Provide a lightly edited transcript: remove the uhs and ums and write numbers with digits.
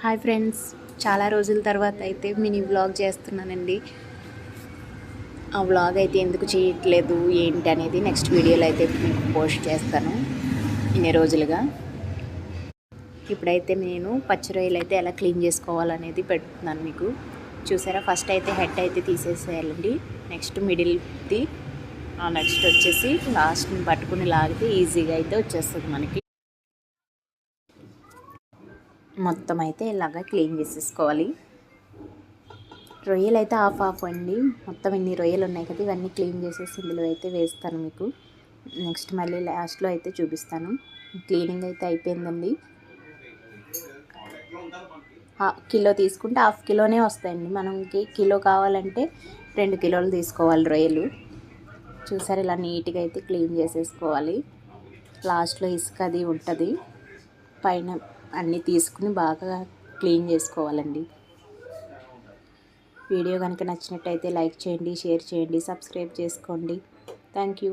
Hi friends, చాలా రోజుల తర్వాత అయితే మినీ వ్లాగ్ చేస్తున్నానండి. ఆ వ్లాగ్ అయితే ఎందుకు చేయట్లేదు ఏంటి అనేది నెక్స్ట్ వీడియోలో అయితే మీకు పోస్ట్ చేస్తాను. ఇన్ని రోజులుగా ఇప్పుడైతే నేను పచ్చి రొయ్యలు అయితే ఎలా క్లీన్ చేసుకోవాలనేది పెడుతున్నాను మీకు. చూసారా, ఫస్ట్ అయితే హెడ్ అయితే తీసేసేయాలండి. నెక్స్ట్ మిడిల్ది, నెక్స్ట్ వచ్చేసి లాస్ట్ని పట్టుకుని లాగితే ఈజీగా అయితే వచ్చేస్తుంది మనకి. మొత్తం అయితే ఇలాగా క్లీన్ చేసేసుకోవాలి. రొయ్యలు అయితే హాఫ్ అండి. మొత్తం ఇన్ని రొయ్యలు ఉన్నాయి కదా, ఇవన్నీ క్లీన్ చేసేసి ఇందులో అయితే వేస్తాను మీకు. నెక్స్ట్ మళ్ళీ లాస్ట్లో అయితే చూపిస్తాను. క్లీనింగ్ అయితే అయిపోయిందండి. కిలో తీసుకుంటే హాఫ్ కిలోనే వస్తాయండి. మనకి కిలో కావాలంటే 2 కిలోలు తీసుకోవాలి రొయ్యలు. చూసారు, ఇలా నీట్గా అయితే క్లీన్ చేసేసుకోవాలి. లాస్ట్లో ఇసుక అది ఉంటుంది, పైన అన్నీ తీసుకుని బాగా క్లీన్ చేసుకోవాలండి. వీడియో కనుక నచ్చినట్టయితే లైక్ చేయండి, షేర్ చేయండి, సబ్స్క్రైబ్ చేసుకోండి. Thank you.